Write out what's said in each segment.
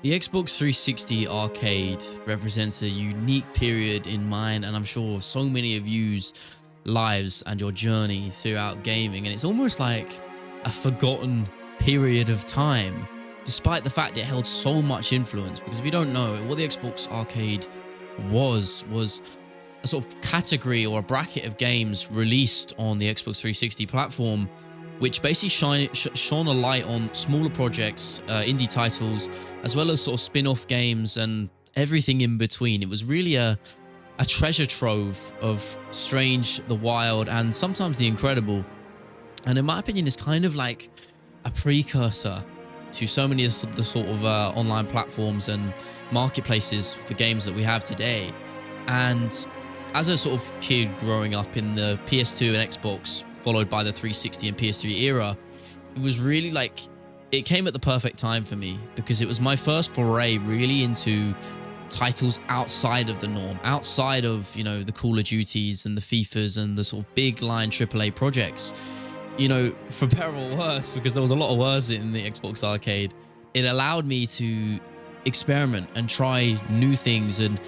The Xbox 360 arcade represents a unique period in mine, and I'm sure so many of you's lives and your journey throughout gaming. And it's almost like a forgotten period of time, despite the fact it held so much influence. Because if you don't know, what the Xbox arcade was a sort of category or a bracket of games released on the Xbox 360 platform, which basically shone a light on smaller projects, indie titles, as well as sort of spin-off games and everything in between. It was really a treasure trove of strange, the wild, and sometimes the incredible. And in my opinion, it's kind of like a precursor to so many of the sort of online platforms and marketplaces for games that we have today. And as a sort of kid growing up in the PS2 and Xbox, followed by the 360 and PS3 era, it was really like, it came at the perfect time for me, because it was my first foray really into titles outside of the norm, outside of, you know, the Call of Duties and the FIFAs and the sort of big line AAA projects. You know, for better or worse, because there was a lot of worse in the Xbox arcade, it allowed me to experiment and try new things and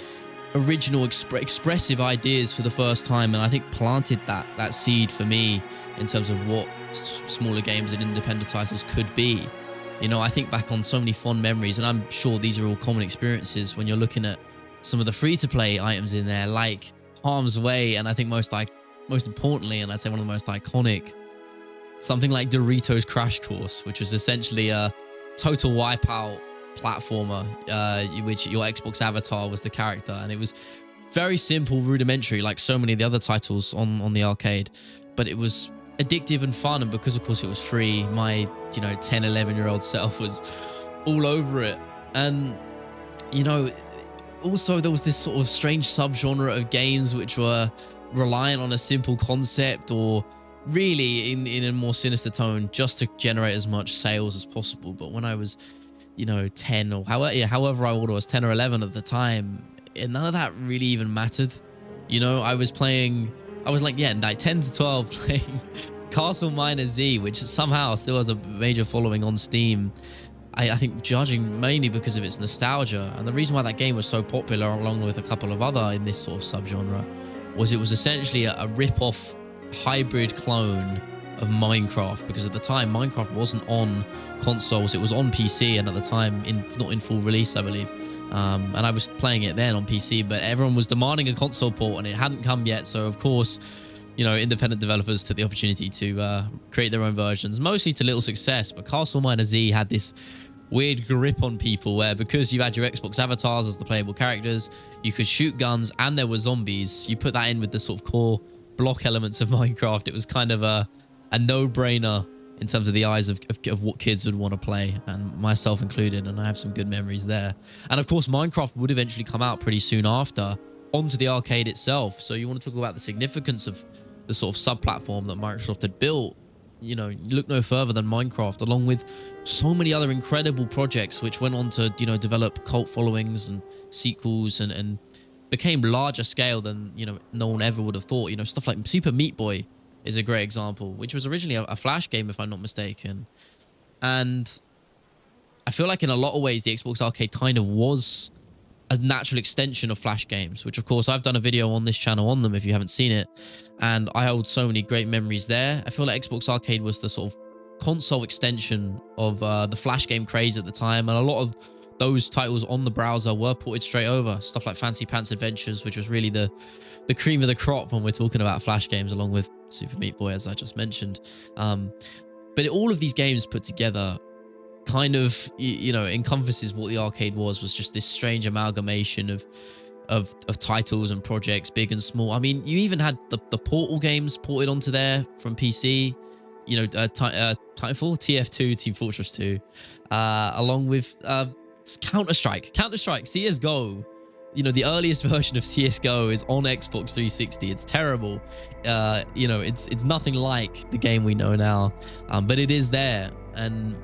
original expressive ideas for the first time. And I think planted that seed for me in terms of what smaller games and independent titles could be. You know, I think back on so many fond memories, and I'm sure these are all common experiences when you're looking at some of the free-to-play items in there, like Harm's Way, and I think most importantly, and I'd say one of the most iconic, something like Doritos Crash Course, which was essentially a total wipeout platformer, which your Xbox avatar was the character, and it was very simple, rudimentary, like so many of the other titles on the arcade, but it was addictive and fun. And because of course it was free, my 10, 11-year-old self was all over it. And also there was this sort of strange subgenre of games which were reliant on a simple concept, or really in a more sinister tone, just to generate as much sales as possible. But when I was 10, or however old I was, 10 or 11 at the time, none of that really even mattered. I was like 10 to 12 playing Castle Miner Z, which somehow still has a major following on Steam. I think judging mainly because of its nostalgia. And the reason why that game was so popular, along with a couple of other in this sort of subgenre, was it was essentially a rip-off hybrid clone of Minecraft, because at the time Minecraft wasn't on consoles, it was on PC, and at the time not in full release, I believe. And I was playing it then on PC, but everyone was demanding a console port and it hadn't come yet. So of course, independent developers took the opportunity to create their own versions, mostly to little success. But Castle Miner Z had this weird grip on people where, because you had your Xbox avatars as the playable characters, you could shoot guns and there were zombies. You put that in with the sort of core block elements of Minecraft, it was kind of a no-brainer in terms of the eyes of what kids would want to play, and myself included, and I have some good memories there. And of course, Minecraft would eventually come out pretty soon after onto the arcade itself. So you want to talk about the significance of the sort of sub-platform that Microsoft had built. Look no further than Minecraft, along with so many other incredible projects which went on to, develop cult followings and sequels and became larger scale than, no one ever would have thought. Stuff like Super Meat Boy is a great example, which was originally a Flash game, if I'm not mistaken. And I feel like in a lot of ways, the Xbox Arcade kind of was a natural extension of Flash games, which of course I've done a video on this channel on them if you haven't seen it. And I hold so many great memories there. I feel like Xbox Arcade was the sort of console extension of the Flash game craze at the time. And a lot of those titles on the browser were ported straight over. Stuff like Fancy Pants Adventures, which was really the cream of the crop when we're talking about Flash games, along with Super Meat Boy, as I just mentioned. But all of these games put together kind of, encompasses what the arcade was just this strange amalgamation of titles and projects, big and small. I mean, you even had the Portal games ported onto there from PC, Titanfall, TF2, Team Fortress 2, along with Counter-Strike, CSGO. The earliest version of CSGO is on Xbox 360. It's terrible. It's nothing like the game we know now, but it is there. And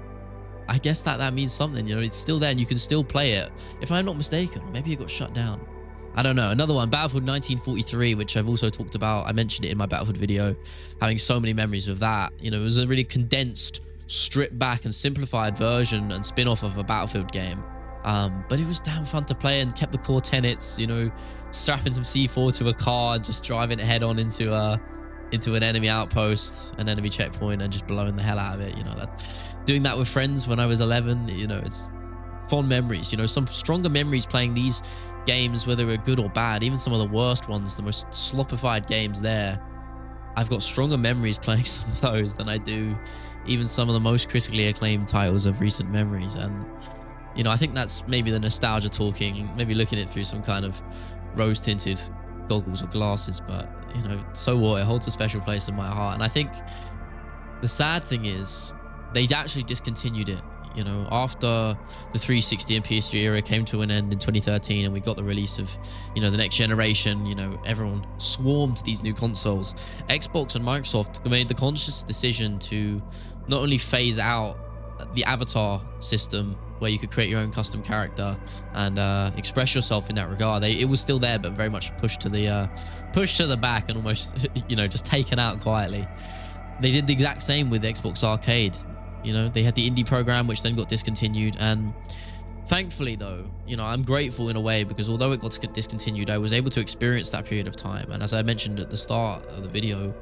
I guess that means something. It's still there and you can still play it. If I'm not mistaken, or maybe it got shut down. I don't know. Another one, Battlefield 1943, which I've also talked about. I mentioned it in my Battlefield video, having so many memories of that. It was a really condensed, stripped back and simplified version and spin-off of a Battlefield game. But it was damn fun to play and kept the core tenets, you know, strapping some C4 to a car, just driving it head on into an enemy outpost, an enemy checkpoint, and just blowing the hell out of it. You know, that doing that with friends when I was 11, you know, it's fond memories. You know, some stronger memories playing these games, whether they're good or bad, even some of the worst ones, the most sloppified games there. I've got stronger memories playing some of those than I do even some of the most critically acclaimed titles of recent memories. And, you know, I think that's maybe the nostalgia talking, maybe looking at it through some kind of rose-tinted goggles or glasses, but, you know, so what? It holds a special place in my heart. And I think the sad thing is they actually discontinued it. You know, after the 360 and PS3 era came to an end in 2013 and we got the release of, you know, the next generation, you know, everyone swarmed to these new consoles. Xbox and Microsoft made the conscious decision to not only phase out the avatar system where you could create your own custom character and express yourself in that regard. It was still there, but very much pushed to the back and almost, you know, just taken out quietly. They did the exact same with Xbox Arcade. You know, they had the indie program, which then got discontinued. And thankfully, though, you know, I'm grateful in a way because although it got discontinued, I was able to experience that period of time. And as I mentioned at the start of the video,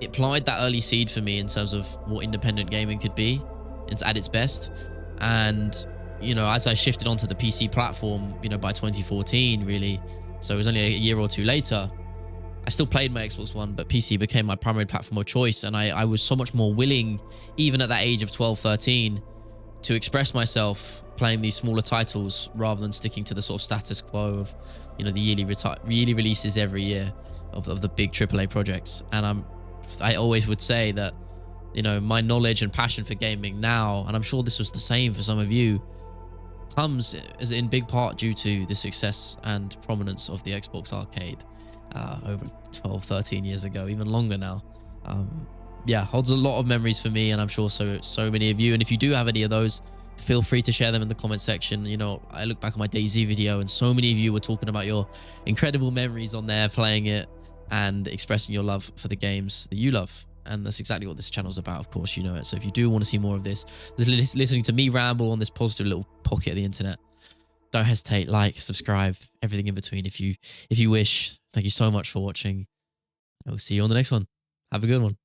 it planted that early seed for me in terms of what independent gaming could be at its best. And, you know, as I shifted onto the PC platform, you know, by 2014, really, so it was only a year or two later, I still played my Xbox One, but PC became my primary platform of choice. And I was so much more willing, even at that age of 12, 13, to express myself playing these smaller titles rather than sticking to the sort of status quo of, you know, the yearly releases every year of the big AAA projects. And I always would say that, you know, my knowledge and passion for gaming now, and I'm sure this was the same for some of you, comes as in big part due to the success and prominence of the Xbox Arcade over 12, 13 years ago, even longer now. Yeah, holds a lot of memories for me, and I'm sure so many of you. And if you do have any of those, feel free to share them in the comment section. You know, I look back on my DayZ video and so many of you were talking about your incredible memories on there playing it and expressing your love for the games that you love. And that's exactly what this channel is about, of course, you know it. So if you do want to see more of this, listening to me ramble on this positive little pocket of the internet, don't hesitate, like, subscribe, everything in between if you wish. Thank you so much for watching. I will see you on the next one. Have a good one.